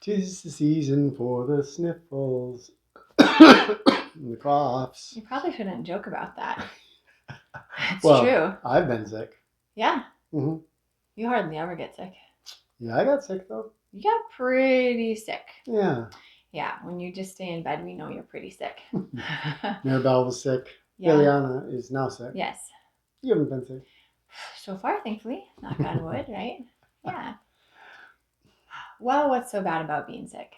'Tis the season for the sniffles and the coughs. You probably shouldn't joke about that. It's Well, true. I've been sick. Yeah. hmm You hardly ever get sick. Yeah, I got sick though. You get pretty sick. Yeah. Yeah, when you just stay in bed, we know you're pretty sick. Mirabelle was sick. Yeah. Liliana is now sick. Yes. You haven't been sick. So far, thankfully. Knock on wood, right? Yeah. Well, what's so bad about being sick?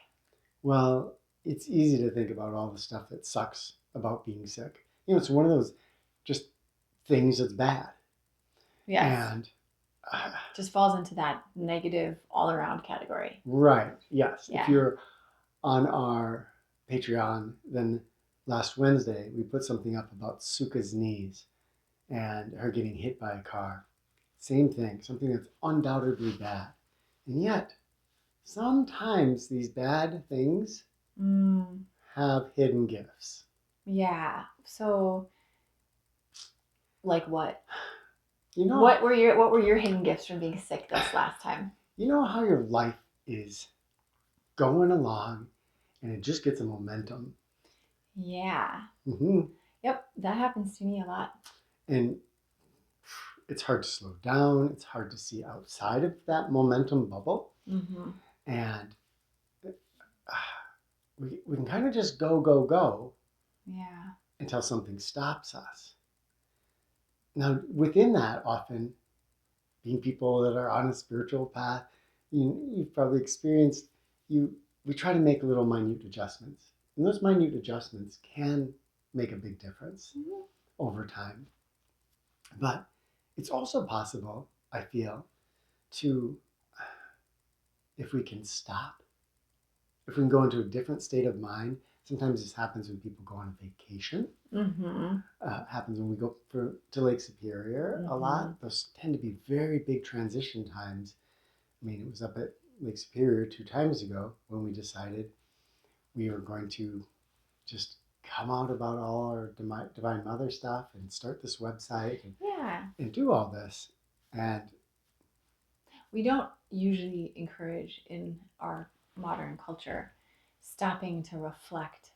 Well, it's easy to think about all the stuff that sucks about being sick. It's one of those just things that's bad. Yes. And Just falls into that negative all around category. right, yes. Yeah. If you're on our Patreon, then last Wednesday we put something up about Suka's knees and her getting hit by a car. Same thing, something that's undoubtedly bad. And yet, sometimes these bad things have hidden gifts. Yeah. So, like what? You know, What were your hidden gifts from being sick this last time? you know how your life is going along and it just gets a momentum. Yeah. Mm-hmm. Yep, that happens to me a lot. And it's hard to slow down. It's hard to see outside of that momentum bubble. Mm-hmm. And we can kind of just go. Yeah. Until something stops us. Now, within that, often being people that are on a spiritual path, you've probably experienced, we try to make little minute adjustments. And those minute adjustments can make a big difference over time. But it's also possible, I feel, to, if we can stop, if we can go into a different state of mind. Sometimes this happens when people go on vacation. Happens when we go to Lake Superior a lot. Those tend to be very big transition times. I mean, it was up at Lake Superior 2 times ago when we decided we were going to just come out about all our Divine Mother stuff and start this website and do all this. And we don't usually encourage in our modern culture stopping to reflect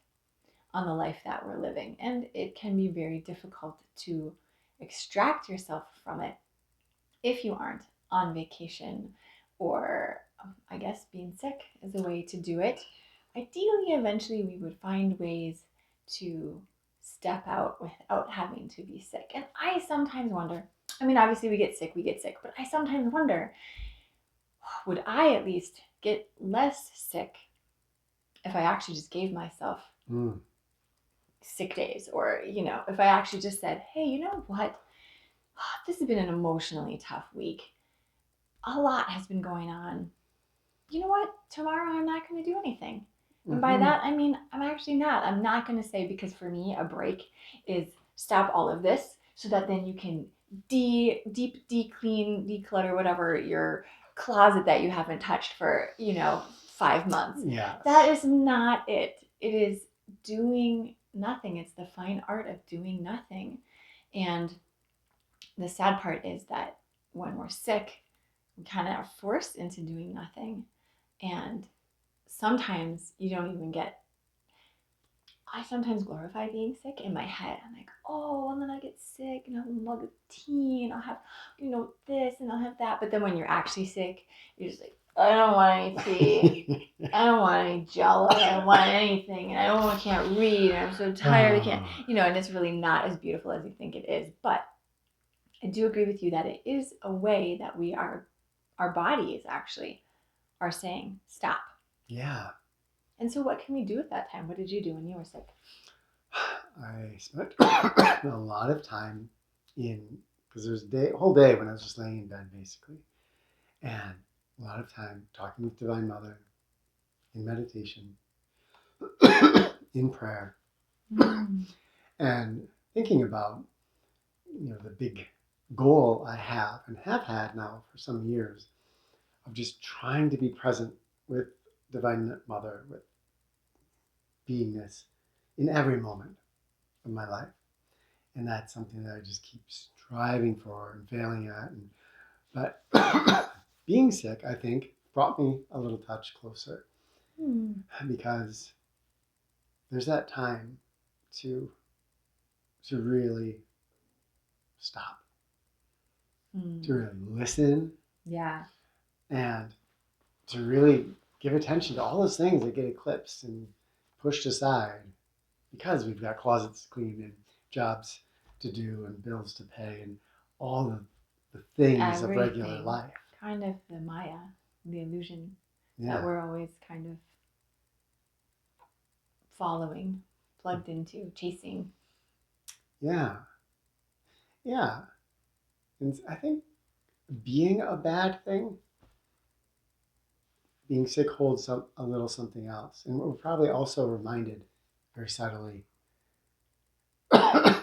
on the life that we're living. And it can be very difficult to extract yourself from it if you aren't on vacation or, I guess, being sick is a way to do it. Ideally, eventually, we would find ways to step out without having to be sick. And I sometimes wonder, I mean, obviously, we get sick, but I sometimes wonder, would I at least get less sick if I actually just gave myself sick days? Or, if I actually just said, hey, you know what? This has been an emotionally tough week. A lot has been going on. You know what? Tomorrow I'm not going to do anything. And by that, I mean, I'm actually not. I'm not going to say, because for me, a break is stop all of this so that then you can clean, declutter whatever your closet that you haven't touched for, 5 months. Yeah. That is not it. It is doing nothing. It's the fine art of doing nothing. And the sad part is that when we're sick, we kind of are forced into doing nothing. And sometimes you don't even get. I sometimes glorify being sick in my head. I'm like, oh, and then I get sick and I'll have a mug of tea and I'll have, this and I'll have that. But then when you're actually sick, you're just like, I don't want any tea. I don't want any Jello. I don't want anything. And I can't read. And I'm so tired. I can't, and it's really not as beautiful as you think it is. But I do agree with you that it is a way that our bodies actually are saying, stop. Yeah. And so what can we do at that time? What did you do when you were sick? I spent a lot of time because there's a whole day when I was just laying in bed basically. And a lot of time talking with Divine Mother, in meditation, in prayer, and thinking about, the big goal I have and have had now for some years of just trying to be present with Divine Mother, with beingness in every moment of my life. And that's something that I just keep striving for and failing at. But being sick, I think, brought me a little touch closer. because there's that time to really stop, to really listen, Yeah. and to really give attention to all those things that get eclipsed and pushed aside because we've got closets to clean and jobs to do and bills to pay and all the things of regular Everything. life. Kind of the Maya, the illusion that Yeah. we're always kind of following, plugged into, chasing. Yeah. Yeah. And I think being a bad thing, being sick holds a little something else. And we're probably also reminded very subtly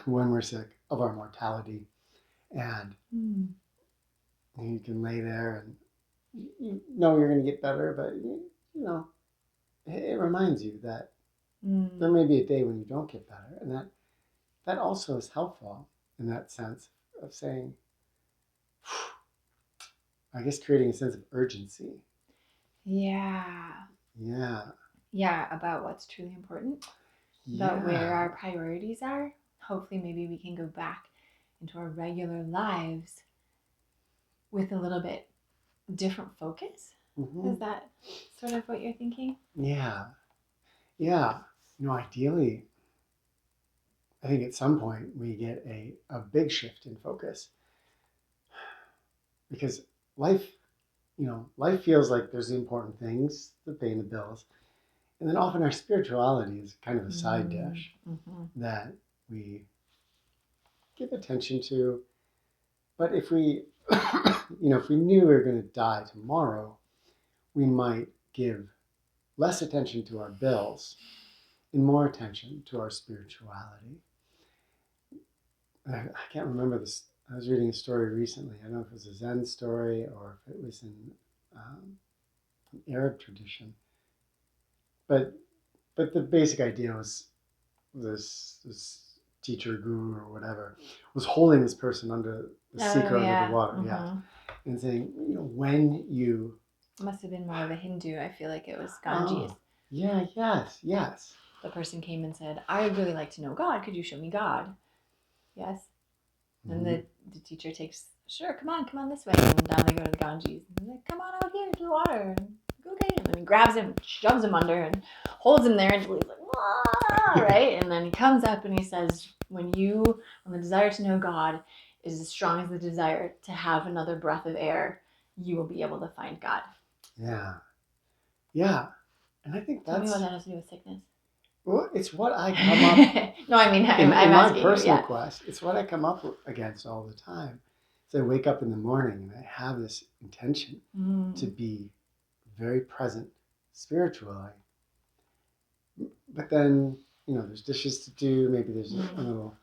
when we're sick of our mortality. And you can lay there and you know you're going to get better, but you know, it reminds you that there may be a day when you don't get better. And that also is helpful in that sense of saying, I guess creating a sense of urgency. Yeah. Yeah. Yeah, about what's truly important, about where our priorities are. Hopefully, maybe we can go back into our regular lives with a little bit different focus. Mm-hmm. Is that sort of what you're thinking? Yeah. Yeah. Ideally, I think at some point we get a big shift in focus because life, life feels like there's the important things, the paying the bills. And then often our spirituality is kind of a side dish that we give attention to. But if we, if we knew we were going to die tomorrow, we might give less attention to our bills and more attention to our spirituality. I can't remember this. I was reading a story recently. I don't know if it was a Zen story or if it was in an Arab tradition. But the basic idea was this teacher, guru, or whatever, was holding this person under the seeker under the water, yeah, and saying, when you must have been more of a Hindu. I feel like it was Ganges. Yeah, yes. The person came and said, "I would really like to know God. Could you show me God?" Yes. And the teacher takes, "Sure, come on this way." And down they go to the Ganges. And he's like, "Come on out here to the water." And okay. And then he grabs him, shoves him under, and holds him there until he's like, "Wah!" Right? And then he comes up and he says, when the desire to know God is as strong as the desire to have another breath of air, you will be able to find God. Yeah. And I think Tell me what that has to do with sickness. Well, it's what I come up. No, I mean, in my asking personal you, quest. It's what I come up against all the time. So I wake up in the morning and I have this intention to be very present spiritually. But then, there's dishes to do. Maybe there's a little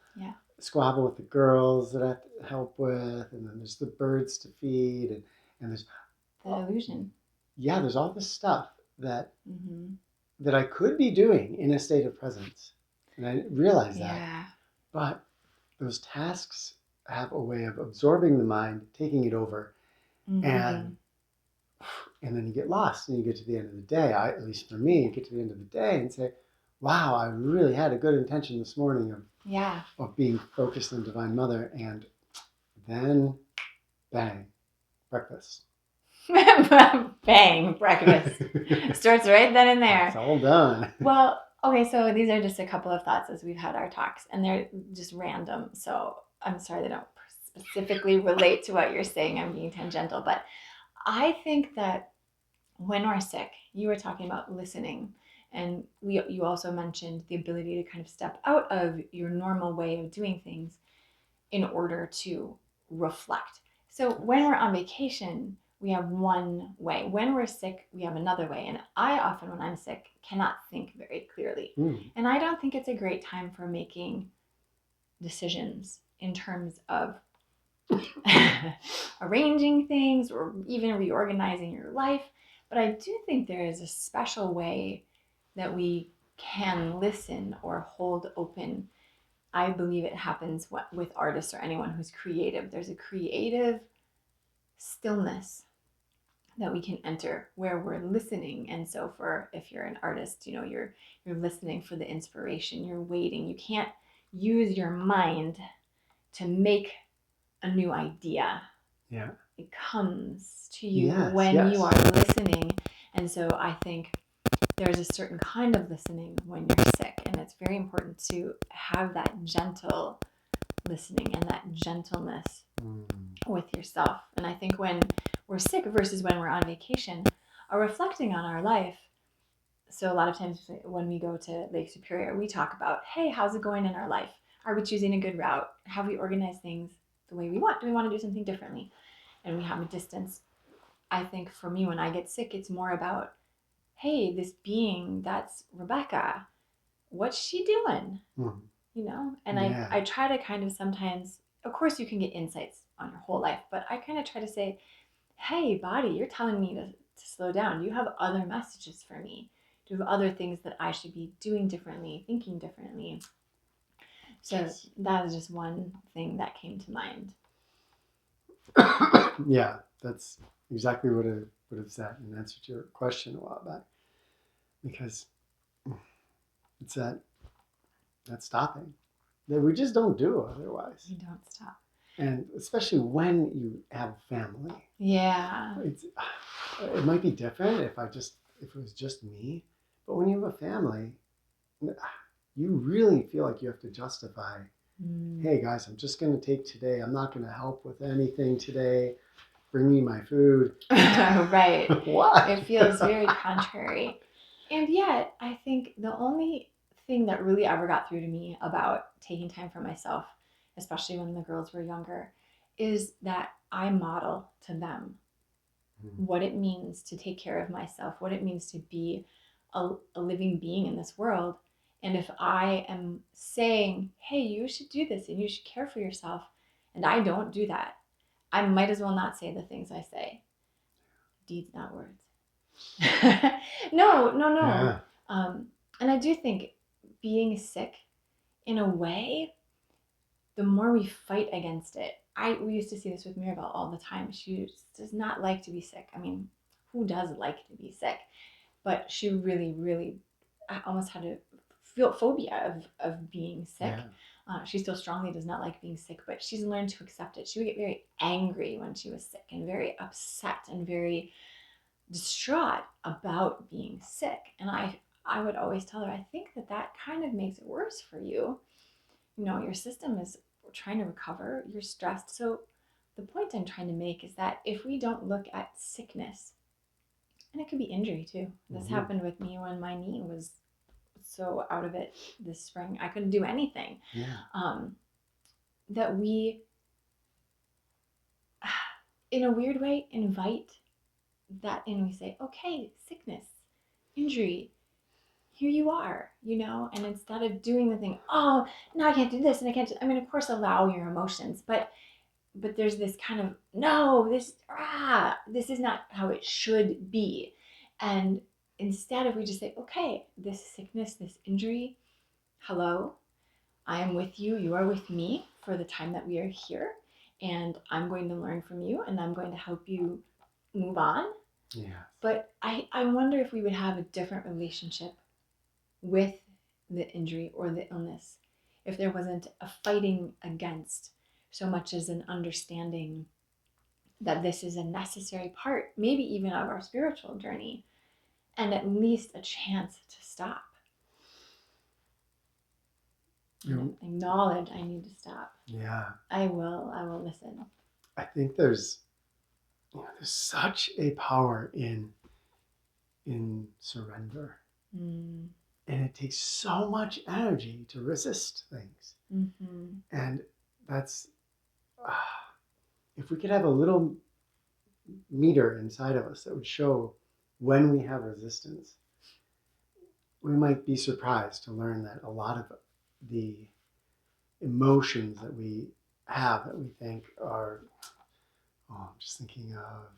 squabble with the girls that I have to help with, and then there's the birds to feed, and there's the illusion. Yeah, there's all this stuff that that I could be doing in a state of presence, and I realize that. But those tasks have a way of absorbing the mind, taking it over, and then you get lost, and you get to the end of the day. At least for me, you get to the end of the day and say, "Wow, I really had a good intention this morning of being focused on Divine Mother," and then, bang, breakfast. Bang, breakfast starts right then and there. It's all done. Well, okay, so these are just a couple of thoughts as we've had our talks, and they're just random. So I'm sorry they don't specifically relate to what you're saying. I'm being tangential, but I think that when we're sick, you were talking about listening, and you also mentioned the ability to kind of step out of your normal way of doing things in order to reflect. So when we're on vacation, we have one way. When we're sick, we have another way. And I often, when I'm sick, cannot think very clearly. And I don't think it's a great time for making decisions in terms of arranging things or even reorganizing your life. But I do think there is a special way that we can listen or hold open. I believe it happens with artists or anyone who's creative. There's a creative stillness that we can enter where we're listening. And so for if you're an artist, you're listening for the inspiration, you're waiting. You can't use your mind to make a new idea. Yeah. It comes to you Yes, when yes. you are listening. And so I think there's a certain kind of listening when you're sick, and it's very important to have that gentle listening and that gentleness with yourself. And I think when we're sick versus when we're on vacation, are reflecting on our life. So a lot of times when we go to Lake Superior, we talk about, hey, how's it going in our life? Are we choosing a good route? Have we organized things the way we want? Do we want to do something differently? And we have a distance. I think for me, when I get sick, it's more about, hey, this being that's Rebecca, what's she doing? And Yeah. I try to kind of sometimes, of course you can get insights on your whole life, but I kind of try to say, hey, body, you're telling me to slow down. Do you have other messages for me? Do you have other things that I should be doing differently, thinking differently? So Yes. that is just one thing that came to mind. Yeah, that's exactly what I would have said in answer to your question a while back. Because it's that stopping that we just don't do otherwise. You don't stop. And especially when you have family. Yeah. It might be different if it was just me, but when you have a family, you really feel like you have to justify, hey guys, I'm just going to take today. I'm not going to help with anything today. Bring me my food. Right. What? It feels very contrary. And yet, I think the only thing that really ever got through to me about taking time for myself, especially when the girls were younger, is that I model to them what it means to take care of myself, what it means to be a living being in this world. And if I am saying, hey, you should do this and you should care for yourself, and I don't do that, I might as well not say the things I say. Deeds, not words. No. Yeah. And I do think being sick, in a way, the more we fight against it. We used to see this with Mirabelle all the time. She does not like to be sick. I mean, who does like to be sick? But she really, really almost had a feel phobia of being sick. Yeah. She still strongly does not like being sick, but she's learned to accept it. She would get very angry when she was sick and very upset and very distraught about being sick. And I would always tell her, I think that kind of makes it worse for you. Your system is trying to recover, you're stressed. So the point I'm trying to make is that if we don't look at sickness, and it could be injury too. This happened with me when my knee was so out of it this spring. I couldn't do anything. Yeah. That we, in a weird way, invite that in. We say, okay, sickness, injury, here you are, and instead of doing the thing, oh, no, I can't do this and I can't I mean, of course, allow your emotions, but there's this kind of, no, this is not how it should be. And instead, if we just say, okay, this sickness, this injury, hello, I am with you, you are with me for the time that we are here, and I'm going to learn from you and I'm going to help you move on. Yeah. But I wonder if we would have a different relationship with the injury or the illness if there wasn't a fighting against so much as an understanding that this is a necessary part, maybe even of our spiritual journey, and at least a chance to stop. Acknowledge I need to stop. Yeah. I will listen. I think there's such a power in surrender. And it takes so much energy to resist things. And that's, if we could have a little meter inside of us that would show when we have resistance, we might be surprised to learn that a lot of the emotions that we have that we think are, I'm just thinking of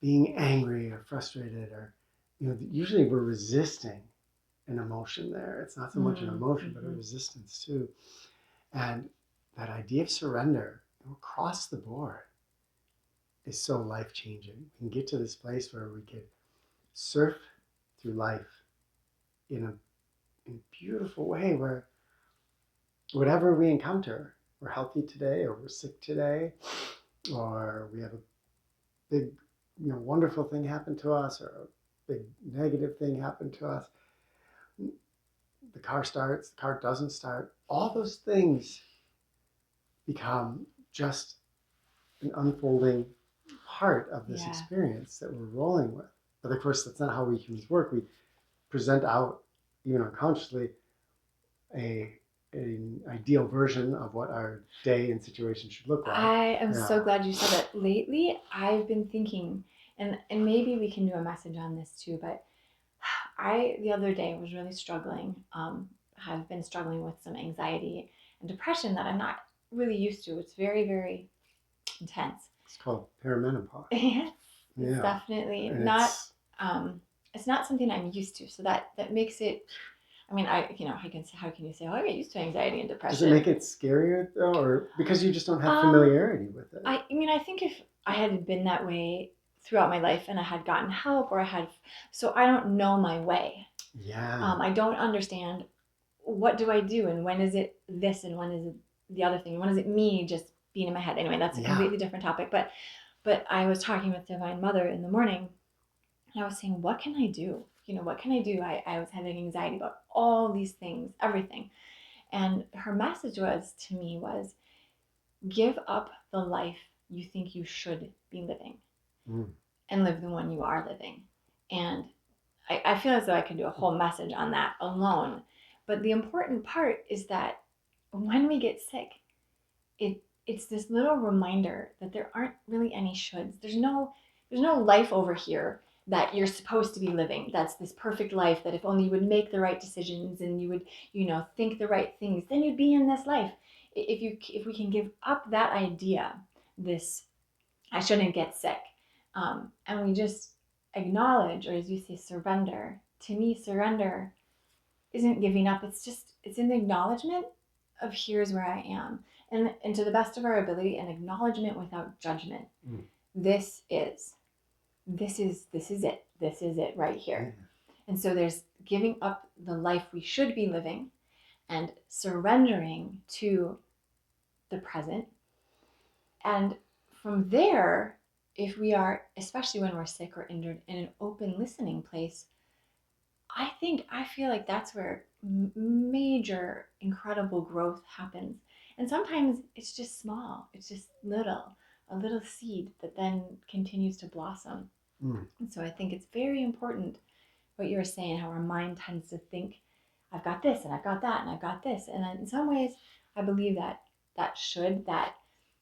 being angry or frustrated, or, usually we're resisting an emotion there. It's not so much an emotion, but a resistance too. And that idea of surrender, across the board, is so life changing. We can get to this place where we could surf through life in a beautiful way where whatever we encounter, we're healthy today or we're sick today, or we have a big, wonderful thing happen to us or a big negative thing happen to us. The car starts, the car doesn't start. All those things become just an unfolding part of this Yeah. experience that we're rolling with. But of course, that's not how we humans work. We present out, even unconsciously, a an ideal version of what our day and situation should look like. I am Yeah. so glad you said that. Lately, I've been thinking, and maybe we can do a message on this too, but I, the other day, was really struggling, have been struggling with some anxiety and depression that I'm not really used to. It's very, very intense. It's called perimenopause. Yes, it's Yeah. definitely And not, it's not something I'm used to. So that makes it, I mean, how can you say, oh, I get used to anxiety and depression? Does it make it scarier though, or because you just don't have Um, familiarity with it? I mean, I think if I had been that way throughout my life and I had gotten help or so I don't know my way. Yeah. I don't understand what do I do and when is it this and when is it the other thing? When is it me just being in my head? Anyway, that's a Yeah. completely different topic. But I was talking with Divine Mother in the morning and I was saying, what can I do? What can I do? I was having anxiety about all these things, everything. And her message to me was, give up the life you think you should be living and live the one you are living. And I feel as though I could do a whole message on that alone. But the important part is that when we get sick, it's this little reminder that there aren't really any shoulds. There's no life over here that you're supposed to be living. That's this perfect life that if only you would make the right decisions and you would, think the right things, then you'd be in this life. If we can give up that idea, this I shouldn't get sick, and we just acknowledge, or as you say, surrender. To me, surrender isn't giving up. It's an acknowledgement of here's where I am, and to the best of our ability, an acknowledgement without judgment. This is it. This is it right here. And so there's giving up the life we should be living and surrendering to the present. And from there, if we are, especially when we're sick or injured, in an open listening place, I feel like that's where major, incredible growth happens. And sometimes it's just small, it's just a little seed that then continues to blossom. And so I think it's very important what you were saying, how our mind tends to think, I've got this and I've got that and I've got this. And in some ways, I believe that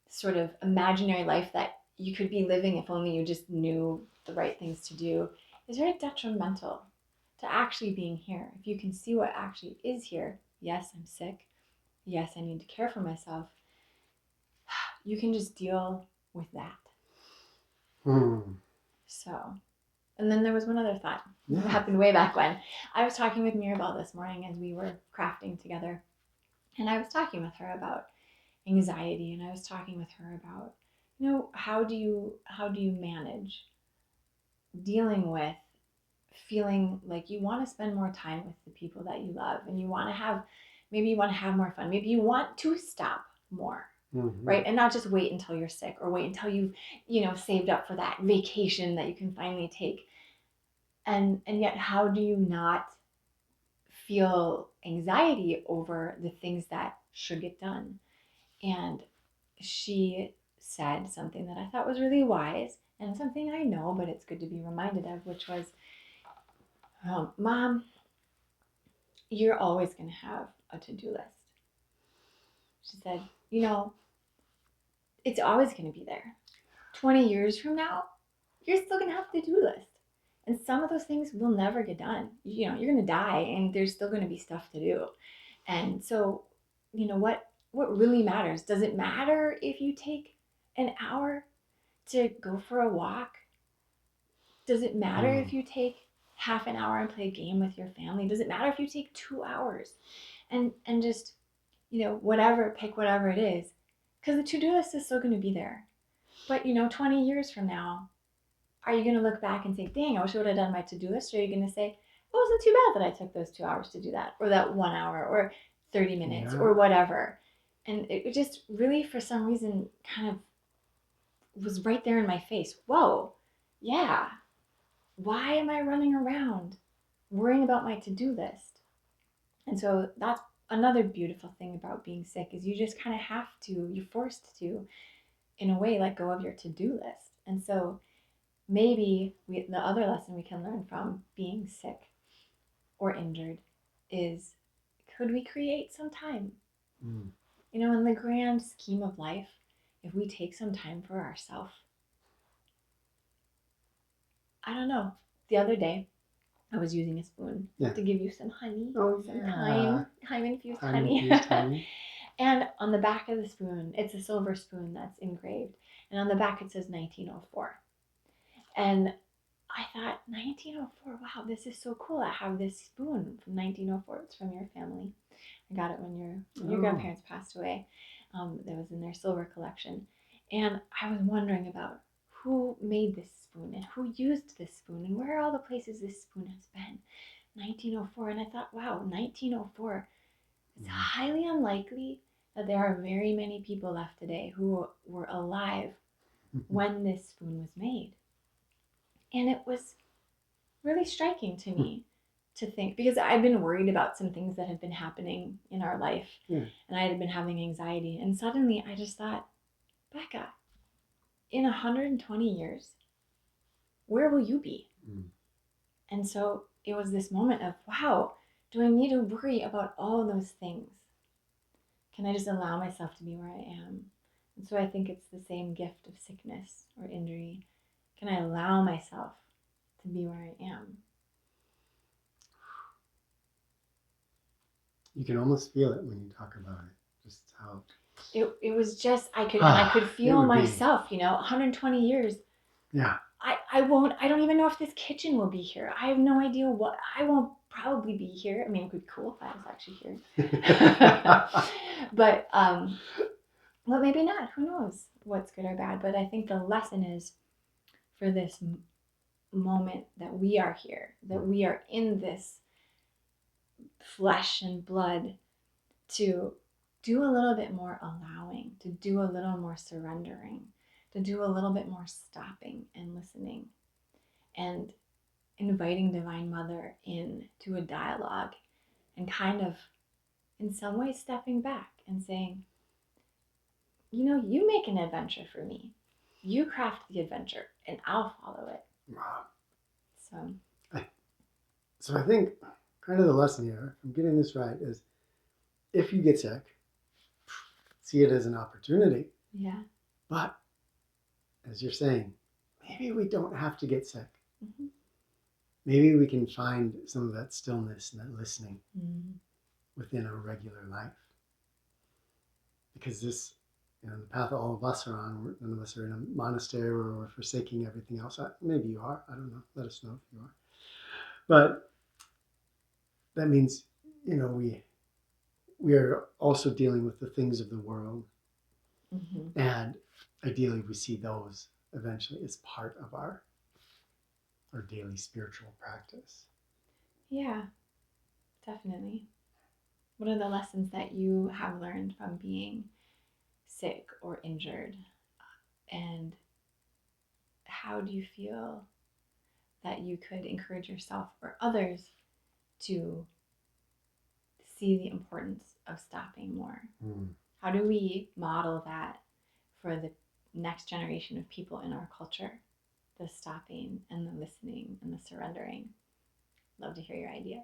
sort of imaginary life that you could be living if only you just knew the right things to do is very detrimental to actually being here. If you can see what actually is here, yes, I'm sick. Yes, I need to care for myself. You can just deal with that. So, and then there was one other thought. Yeah. It happened way back when. I was talking with Mirabelle this morning as we were crafting together. And I was talking with her about anxiety, and I was talking with her about, how do you manage dealing with feeling like you want to spend more time with the people that you love, and you want to have more fun, maybe you want to stop more, right? And not just wait until you're sick or wait until you've saved up for that vacation that you can finally take. And yet, how do you not feel anxiety over the things that should get done? And she said something that I thought was really wise and something I know, but it's good to be reminded of, which was, Mom, you're always going to have a to-do list. She said, it's always going to be there. 20 years from now, you're still going to have a to-do list. And some of those things will never get done. You're going to die and there's still going to be stuff to do. And so, what really matters? Does it matter if you take an hour to go for a walk? Does it matter if you take half an hour and play a game with your family? Does it matter if you take 2 hours and just, pick whatever it is? Because the to-do list is still going to be there. But 20 years from now, are you going to look back and say, dang, I wish I would have done my to-do list? Or are you going to say, it wasn't too bad that I took those 2 hours to do that, or that 1 hour, or 30 minutes, Yeah. or whatever? And it just really, for some reason, kind of was right there in my face. Whoa, yeah. Why am I running around worrying about my to-do list? And so that's another beautiful thing about being sick, is you just kind of have to, you're forced to, in a way, let go of your to-do list. And so maybe the other lesson we can learn from being sick or injured is, could we create some time? Mm. In the grand scheme of life, if we take some time for ourselves, I don't know. The other day, I was using a spoon Yeah. to give you some honey, Oh, some yeah. time infused Time honey. infused honey. And on the back of the spoon, it's a silver spoon that's engraved. And on the back, it says 1904. And I thought, 1904, wow, this is so cool. I have this spoon from 1904. It's from your family. I got it when your grandparents passed away. That was in their silver collection. And I was wondering about who made this spoon and who used this spoon and where are all the places this spoon has been. 1904. And I thought, wow, 1904. It's highly unlikely that there are very many people left today who were alive when this spoon was made. And it was really striking to me to think, because I've been worried about some things that had been happening in our life, Yeah. and I had been having anxiety. And suddenly I just thought, Becca, in 120 years, where will you be? Mm. And so it was this moment of, wow, do I need to worry about all those things? Can I just allow myself to be where I am? And so I think it's the same gift of sickness or injury. Can I allow myself to be where I am? You can almost feel it when you talk about it. Just how It was just, I could it feel would be. myself, 120 years. Yeah. I don't even know if this kitchen will be here. I have no idea what, I won't probably be here. I mean, it would be cool if I was actually here. But maybe not. Who knows what's good or bad? But I think the lesson is, for this moment, that we are here, that we are in this flesh and blood, to do a little bit more allowing, to do a little more surrendering, to do a little bit more stopping and listening, and inviting Divine Mother into a dialogue, and kind of, in some ways, stepping back and saying, you make an adventure for me. You craft the adventure and I'll follow it. Wow. So So I think kind of the lesson here, if I'm getting this right, is if you get sick, see it as an opportunity. yeah. But as you're saying, maybe we don't have to get sick. Mm-hmm. Maybe we can find some of that stillness and that listening within our regular life. Because this, the path that all of us are on, none of us are in a monastery or we're forsaking everything else. Maybe you are. I don't know. Let us know if you are. But that means, we are also dealing with the things of the world. Mm-hmm. And ideally, we see those eventually as part of our daily spiritual practice. Yeah, definitely. What are the lessons that you have learned from being sick or injured? And how do you feel that you could encourage yourself or others to see the importance of stopping more? How do we model that for the next generation of people in our culture? The stopping and the listening and the surrendering. Love to hear your ideas.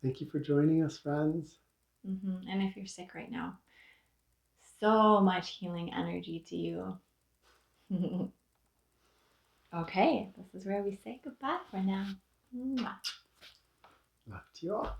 Thank you for joining us, friends. Mm-hmm. And if you're sick right now, so much healing energy to you. Okay, this is where we say goodbye for now. Mwah. Love to you all.